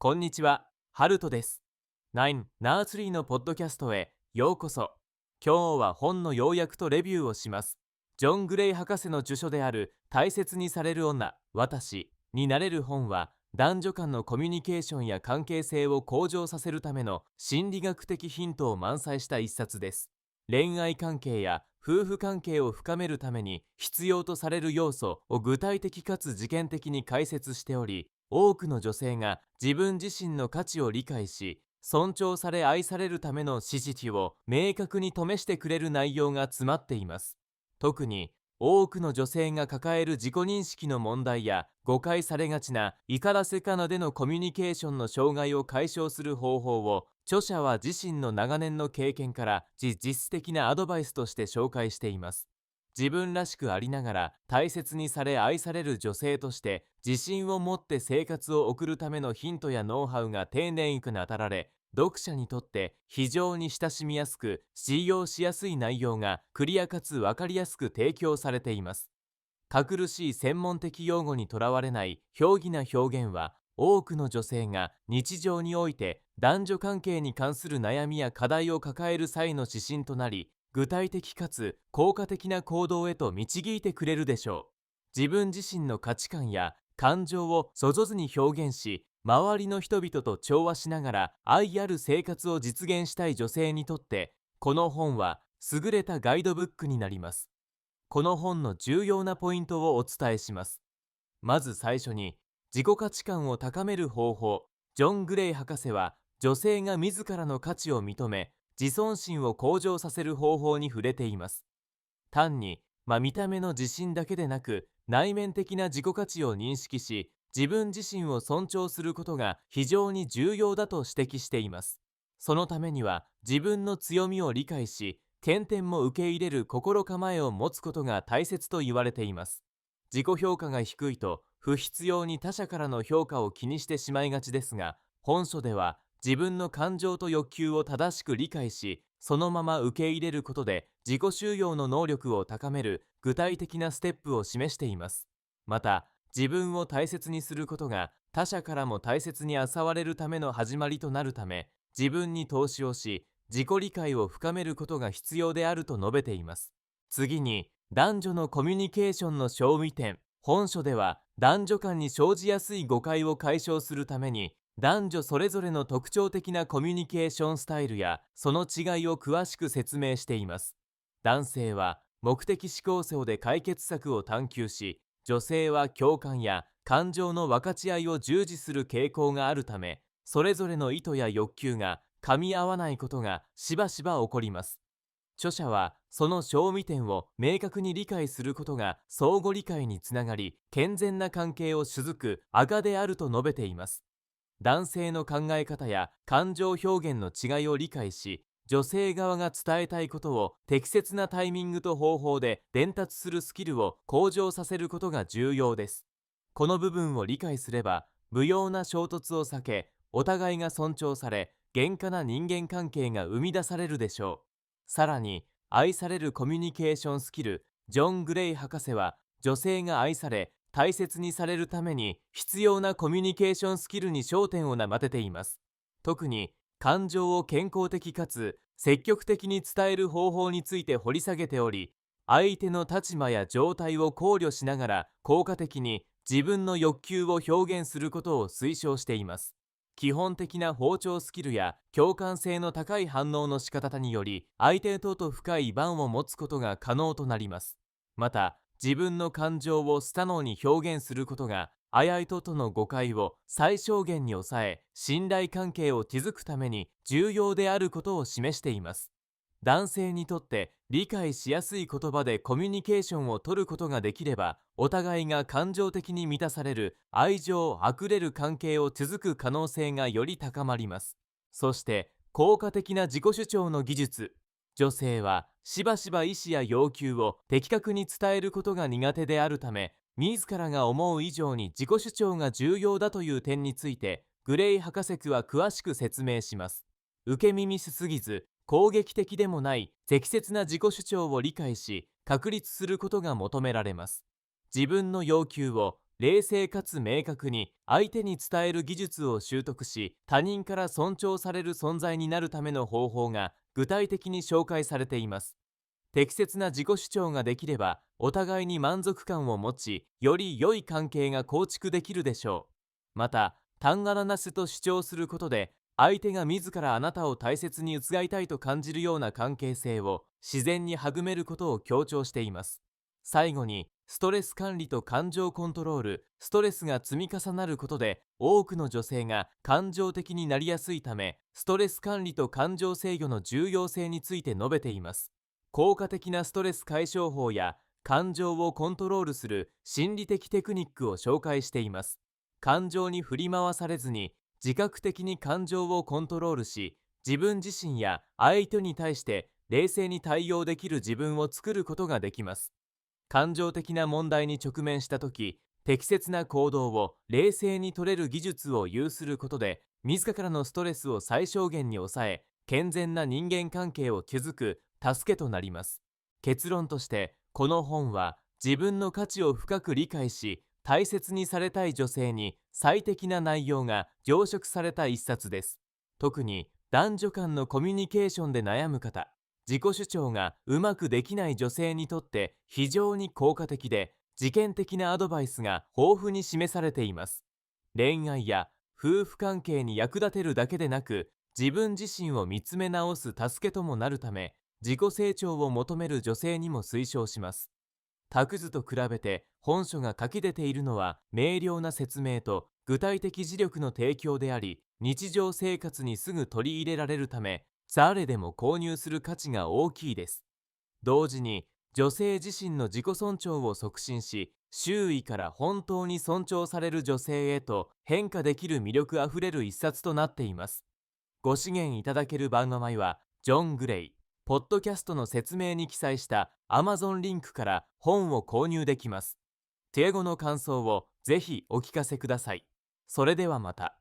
こんにちは、ハルトです。9ナースリーのポッドキャストへようこそ。今日は本の要約とレビューをします。ジョン・グレイ博士の著書である大切にされる女、私になれる本は、男女間のコミュニケーションや関係性を向上させるための心理学的ヒントを満載した一冊です。恋愛関係や夫婦関係を深めるために必要とされる要素を具体的かつ事件的に解説しており、多くの女性が自分自身の価値を理解し、尊重され愛されるための指示を明確に示してくれる内容が詰まっています。特に多くの女性が抱える自己認識の問題や誤解されがちなイカラセカナでのコミュニケーションの障害を解消する方法を、著者は自身の長年の経験から実的なアドバイスとして紹介しています。自分らしくありながら大切にされ愛される女性として自信を持って生活を送るためのヒントやノウハウが丁寧に語られ、読者にとって非常に親しみやすく使用しやすい内容がクリアかつ分かりやすく提供されています。堅苦しい専門的用語にとらわれない表義な表現は、多くの女性が日常において男女関係に関する悩みや課題を抱える際の指針となり、具体的かつ効果的な行動へと導いてくれるでしょう。自分自身の価値観や感情をそぞずに表現し、周りの人々と調和しながら愛ある生活を実現したい女性にとって、この本は優れたガイドブックになります。この本の重要なポイントをお伝えします。まず最初に、自己価値観を高める方法。ジョン・グレイ博士は、女性が自らの価値を認め、自尊心を向上させる方法に触れています。単に、見た目の自信だけでなく、内面的な自己価値を認識し、自分自身を尊重することが非常に重要だと指摘しています。そのためには、自分の強みを理解し、欠点も受け入れる心構えを持つことが大切と言われています。自己評価が低いと、不必要に他者からの評価を気にしてしまいがちですが、本書では自分の感情と欲求を正しく理解し、そのまま受け入れることで自己修養の能力を高める具体的なステップを示しています。また、自分を大切にすることが他者からも大切に扱われるための始まりとなるため、自分に投資をし、自己理解を深めることが必要であると述べています。次に、男女のコミュニケーションの小味点。本書では、男女間に生じやすい誤解を解消するために、男女それぞれの特徴的なコミュニケーションスタイルやその違いを詳しく説明しています。男性は目的思考層で解決策を探求し、女性は共感や感情の分かち合いを重視する傾向があるため、それぞれの意図や欲求が噛み合わないことがしばしば起こります。著者はその小味点を明確に理解することが相互理解につながり、健全な関係を築く証であると述べています。男性の考え方や感情表現の違いを理解し、女性側が伝えたいことを適切なタイミングと方法で伝達するスキルを向上させることが重要です。この部分を理解すれば、無用な衝突を避け、お互いが尊重され、厳化な人間関係が生み出されるでしょう。さらに、愛されるコミュニケーションスキル。ジョン・グレイ博士は、女性が愛され大切にされるために必要なコミュニケーションスキルに焦点を当てています。特に感情を健康的かつ積極的に伝える方法について掘り下げており、相手の立場や状態を考慮しながら効果的に自分の欲求を表現することを推奨しています。基本的な包丁スキルや共感性の高い反応の仕方により、相手と深いバンを持つことが可能となります。また、自分の感情をスタノーに表現することが相手との誤解を最小限に抑え、信頼関係を築くために重要であることを示しています。男性にとって理解しやすい言葉でコミュニケーションを取ることができれば、お互いが感情的に満たされる愛情あふれる関係を築く可能性がより高まります。そして効果的な自己主張の技術。女性はしばしば意思や要求を的確に伝えることが苦手であるため、自らが思う以上に自己主張が重要だという点について、グレイ博士は詳しく説明します。受け身しすぎず、攻撃的でもない適切な自己主張を理解し、確立することが求められます。自分の要求を冷静かつ明確に相手に伝える技術を習得し、他人から尊重される存在になるための方法が具体的に紹介されています。適切な自己主張ができれば、お互いに満足感を持ち、より良い関係が構築できるでしょう。また、単がらなすと主張することで、相手が自らあなたを大切に伺いたいと感じるような関係性を自然に育めることを強調しています。最後に、ストレス管理と感情コントロール。ストレスが積み重なることで、多くの女性が感情的になりやすいため、ストレス管理と感情制御の重要性について述べています。効果的なストレス解消法や感情をコントロールする心理的テクニックを紹介しています。感情に振り回されずに自覚的に感情をコントロールし、自分自身や相手に対して冷静に対応できる自分を作ることができます。感情的な問題に直面したとき、適切な行動を冷静に取れる技術を有することで、自らのストレスを最小限に抑え、健全な人間関係を築く助けとなります。結論として、この本は自分の価値を深く理解し、大切にされたい女性に最適な内容が凝縮された一冊です。特に男女間のコミュニケーションで悩む方、自己主張がうまくできない女性にとって非常に効果的で、事件的なアドバイスが豊富に示されています。恋愛や夫婦関係に役立てるだけでなく、自分自身を見つめ直す助けともなるため、自己成長を求める女性にも推奨します。託図と比べて本書が書き出ているのは明瞭な説明と具体的事力の提供であり、日常生活にすぐ取り入れられるため、誰でも購入する価値が大きいです。同時に、女性自身の自己尊重を促進し、周囲から本当に尊重される女性へと変化できる魅力あふれる一冊となっています。ご支援いただける番組は、ジョン・グレイ、ポッドキャストの説明に記載した Amazon リンクから本を購入できます。手語の感想をぜひお聞かせください。それではまた。